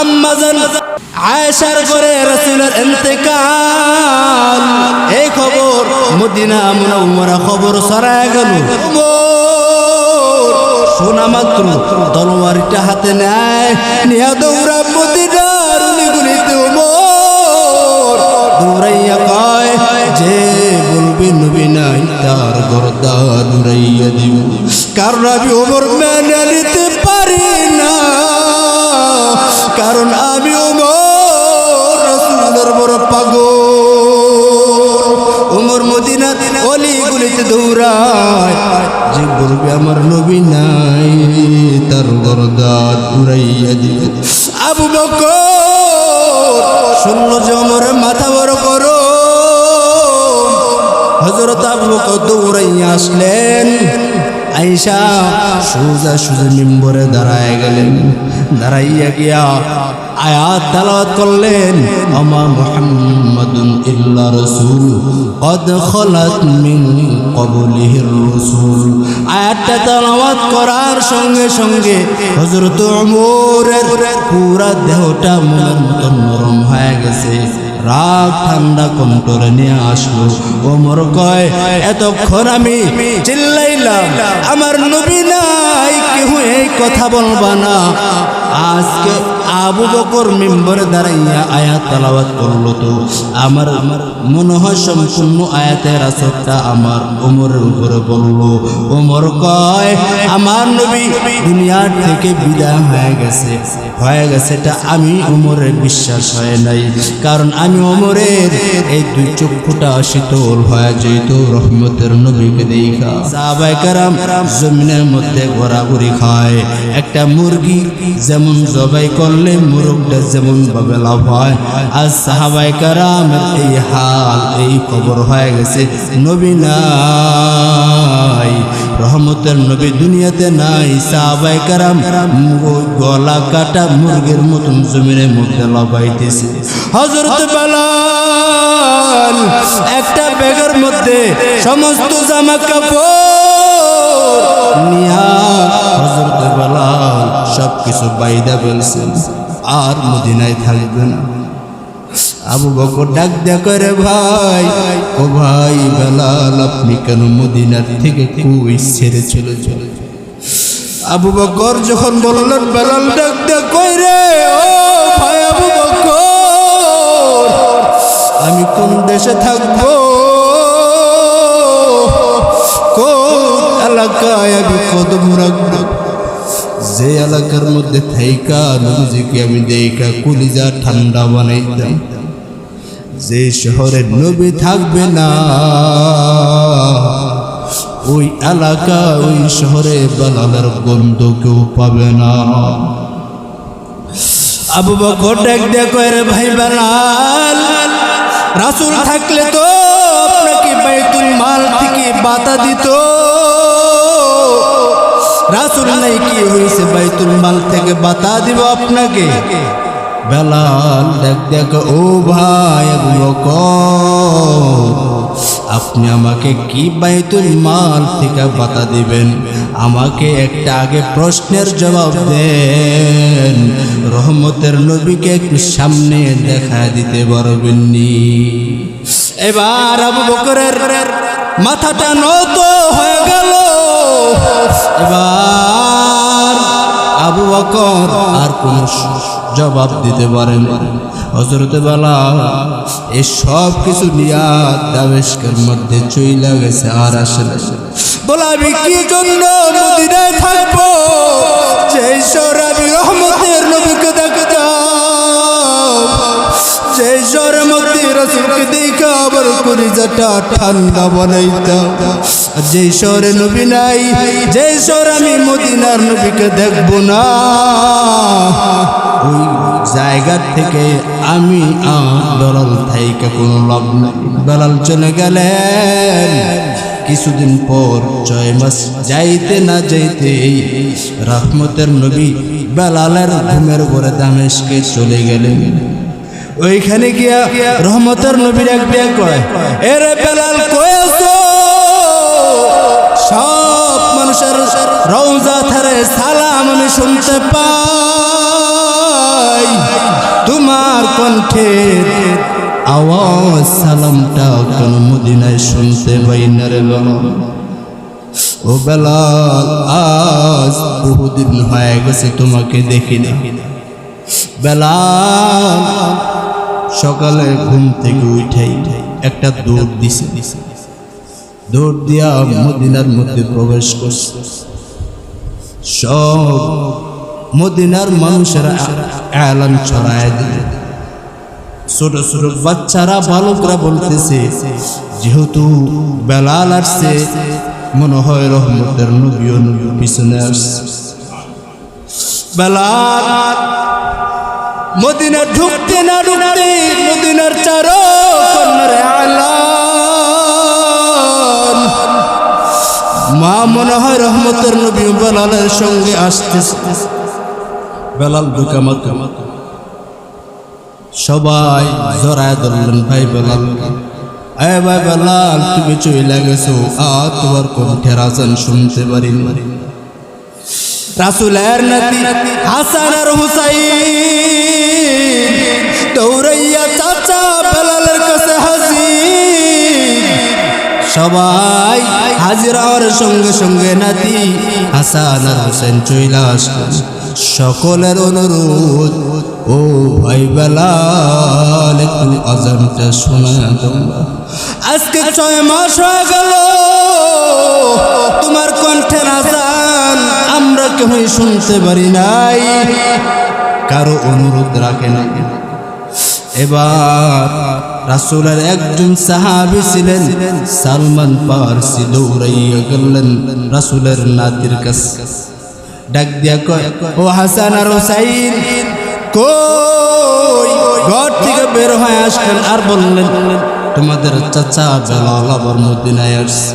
আম্মাজান আয়েশার ঘরে রাসূলের ইন্তেকাল, এই খবর মদিনা মুনাওয়ারা খবর ছড়ায় গেল। শোনা মাত্র তলোয়ারটা হাতে নেয়, নিয়ে দৌড়া মদিনার অলিগলিতে দৌড়াইয়া কয়, যে বলবে নবী নাই তার গর্দান উড়াইয়া দিব। কারণ আমি ওমর মেনে নিতে পারি না, কারণ আমি ওমর রাসূলের বড় পাগল। ওমর মদিনা অলিগলিতে দৌড়ায়, যে বলবে আমার নবী নাই তার গর্দান উড়াইয়া দিব। আবু বকর শুনল যে ওমরের মাথা বড় করো। হযরত আবু বকর দৌড়াইয়া আসলেন, আয়েশা সোজা সোজা মিম্বরে দাঁড়ায় গেলেন। দাঁড়াইয়া গিয়া আয়াত তেলাওয়াত করলেন, আমা মুহাম্মাদুন ইল্লা রাসূল কদ খলাত মিন ক্বাবলিহির রাসূল। আয়াতটা তেলাওয়াত করার সঙ্গে সঙ্গে হযরত ওমরের পুরা দেহটা মনের মতো নরম হয়ে গেছে। রাগ ঠান্ডা কন্ট্রোলে নিয়ে আসলো। ওমর কয়, এতক্ষণ আমি চিল্লাইলাম আমার নবী নাই, কেউ এই কথা বলবা না। আজকে আবু বকর মিম্বরে দাঁড়াইয়া আয়াত তেলাওয়াত করলো, তো আমার মনে হয় সম্পূর্ণ আয়াতের আসরটা আমার ওমরের উপরে বললো। ওমর কয়, আমার নবী দুনিয়ার থেকে বিদায় হয়ে গেছে, এটা আমি ওমরের বিশ্বাস হয় নাই। কারণ আমি ওমরের এই দুই চক্ষুটা শীতল হয়ে যেত রহমতের নবীকে দেখা। সাহাবায়ে কেরাম জমিনের মধ্যে ঘোরাঘুরি খায়। একটা মুরগি যেমন জবাই করলে মুরগটা যেমন ভাবে লাভ হয়, আর সাহাবায়ে কেরামের এই হাল, এই খবর হয়ে গেছে নবী নাই, রহমতের নবী দুনিয়াতে নাই। সাহাবায়ে কেরাম গলা কাটা মুরগির মতন জমিনের মধ্যে লাফাইতেছে। হযরত বেলাল একটা ব্যাগের মধ্যে সমস্ত জামা কাপড় নিয়া হযরত বেলাল সবকিছু বাইদা ফেলছেন, আর মদিনায় থাকবে না। আবু বকর ডাক দেয়া করে, ভাই ও ভাই বেলাল, আপনি কেন মদিনার থেকে কই ছেড়ে চলে চলে? আবু বকর যখন বললেন, বেলাল ডাক দেয়া কই রে, ও ভাই আবু বকর, আমি কোন দেশে থাকবো, কোন এলাকায় আমি কদম রাখবো? যে এলাকার মধ্যে থাইকা নবীজিকে আমি দেখা কলিজা ঠান্ডা বানাইতাম, যে শহরে নবী থাকবে না ওই এলাকা, ওই শহরে বেলালের গন্ধ কেউ পাবে না। আবু বকর ডাক দেয়া কয়, রে ভাই বেলাল, রাসূল থাকলে তো আপনাকে বাইতুল মাল থেকে বাতা দিত, রাসূল নাই কি হয়েছে বাইতুল মাল থেকে বাতা দিব আপনাকে? বেলাল ডাক দেখ, ও ভাই আবু বকর, আপনি আমাকে কি বাইতুল মাল থেকে বাতা দিবেন? আমাকে একটা আগে প্রশ্নের জবাব দেন, রহমতের নবীকে একটু সামনে দেখা দিতে পারবেননি? এবার আবু বকরের মাথাটা নত হয়ে গেল। এবার আবু বকর আর কোন জবাব দিতে পারেন। হযরত বেলাল এই সব কিছু নিয়া দামেস্কের মধ্যে চইলা গেছে, আর আসে না। বলে, আমি কি জন্য মদিনায় থাকবো, যেই শহরে আমি রহমতের নবীকে দেখতাম, যেই শহরের মধ্যে রাসূলকে দেখা আবার কলিজাটা ঠান্ডা বানাইতাম, যেই শহরে নবী নাই, যেই শহরে আমি মদিনার নবীকে দেখবো না, ওই জায়গা থেকে আমি বেলাল থাইকা কোনো লাভ নাই। বেলাল চলে গেলেন। কিছুদিন পর 6 মাস যাইতে না যাইতে রহমতের নবী বেলালের ঘুমের ঘরে দামেস্কে চলে গেলেন। ওইখানে গিয়া রহমতের নবীর এক ডাক কয়, এরে বেলাল কই আছো? সব মানুষের রওজা ধারে সালাম আমি শুনতে পাই, তোমার কণ্ঠের আওয়াজ সালামটা কেন মদিনায় শুনতে পাই না রে বেলাল? ও বেলাল, আজ বহুদিন হয়ে গেছে তোমাকে দেখি না। বেলাল সকালে ঘুম থেকে উঠাই একটা দৌড় দিছে, দৌড় দিয়া মদিনার মধ্যে প্রবেশ করছে। সব মদিনার মানুষেরা এলান ছড়ায় দিল। ছোট ছোট বাচ্চারা বালকরা বলতেছে, যেহেতু বেলাল আসছে মনে হয় রহমতের নবীও পিছনে আসছে। বেলাল মদিনা ঢুকতে না ঢুকতে মদিনার চারো কর্নারে আলান, মা মনে হয় রহমতের নবী বেলালের সঙ্গে আসতেছে। বেলাল ঢুকা মাত্র সবাই জড়ায় ধরলেন, ভাই বেলাল, এ ভাই বেলাল, তুমি চলে গেছো, আর তোমার কণ্ঠের আজান শুনতে পারি না। রাসূলের নাতি হাসান আর হুসাইন দৌড়াইয়া চাচা বেলালের কাছে হাজির। সবাই হাজির হওয়ার সঙ্গে সঙ্গে নাতি হাসান আর হুসাইন চলে আসলেন। সকলের অনুরোধ, ও ভাই বেলাল, একটু আজানটা শোনায় দাও। আজকে 6 মাস হয়ে গেল তোমার কণ্ঠের আজান আমরা কেউই শুনতে পারি নাই, কারো অনুরোধ রাখে না। এবার রাসূলের একজন সাহাবী ছিলেন সালমান ফারসি, দৌড়াইয়া গেলেন রাসূলের নাতির কাছে। ডাক দিয়া কয়, ও হাসান আর হুসাইন কই? ঘর থেকে বের হয়ে আসলেন আর বললেন, তোমাদের চাচা বেলাল আবার মদিনায় আসছে,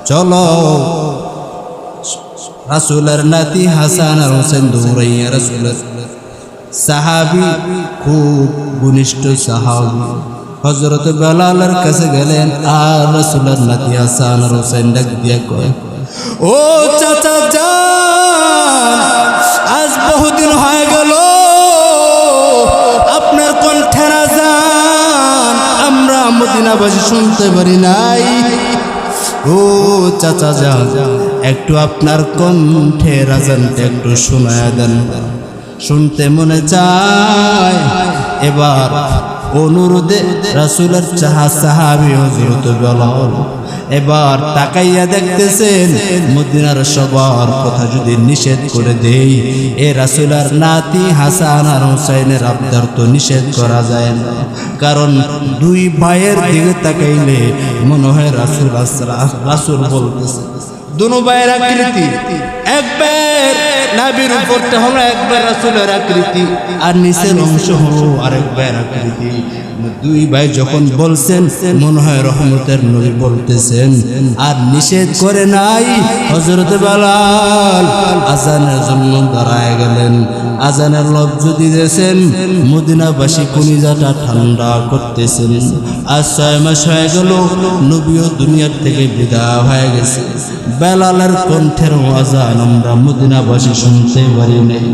চলো। রাসূলের নাতি হাসান আর হুসাইন দৌড়াইয়া রাসূলের সাহাবী, খুব ঘনিষ্ঠ সাহাবী হযরত বেলালের কাছে গেলেন। আর রাসূলের নাতি হাসান আর হুসাইন ডাক দিয়া কয়, ও চাচা যান, আজ বহুদিন হয়ে গেল আপনার কণ্ঠের আজান আমরা মদিনাবাসী শুনতে পারি নাই। ও চাচা যান, একটু আপনার কণ্ঠের আজানটা একটু শোনায় দেন, শুনতে মনে চায়। এবার অনুরোধে রাসূলের সাহাবী হযরত বেলাল এবার তাকাইয়া দেখতেছেন, মদিনার সবার কথা যদি নিষেধ করে দেই, এ রাসূলের নাতি হাসান আর হুসাইনের আবদার তো নিষেধ করা যায় না, কারণ দুই ভাইয়ের দিকে তাকাইলে মনে হয় রাসূল বলতেছে। দুনো ভাইয়ের আকৃতি একবার নাভির উপরটা হলো একবার রাসূলের আকৃতি, আর নিচের অংশ হলো আরেকবার আকৃতি। দুই ভাই যখন বলছেন মনে হয় রহমতের নবী বলতেছেন, আর নিষেধ করে নাই। হযরত বেলাল আজানের জন্য দাঁড়ায় গেলেন, আজানের লব্জ দিতেছেন, মদিনাবাসী কলিজাটা ঠান্ডা করতেছেন। আজ 6 মাস হয়ে গেল নবীও দুনিয়ার থেকে বিদায় হয়ে গেছে, বেলালের কণ্ঠের আজান আমরা মদিনাবাসী শুনতে পারি নাই।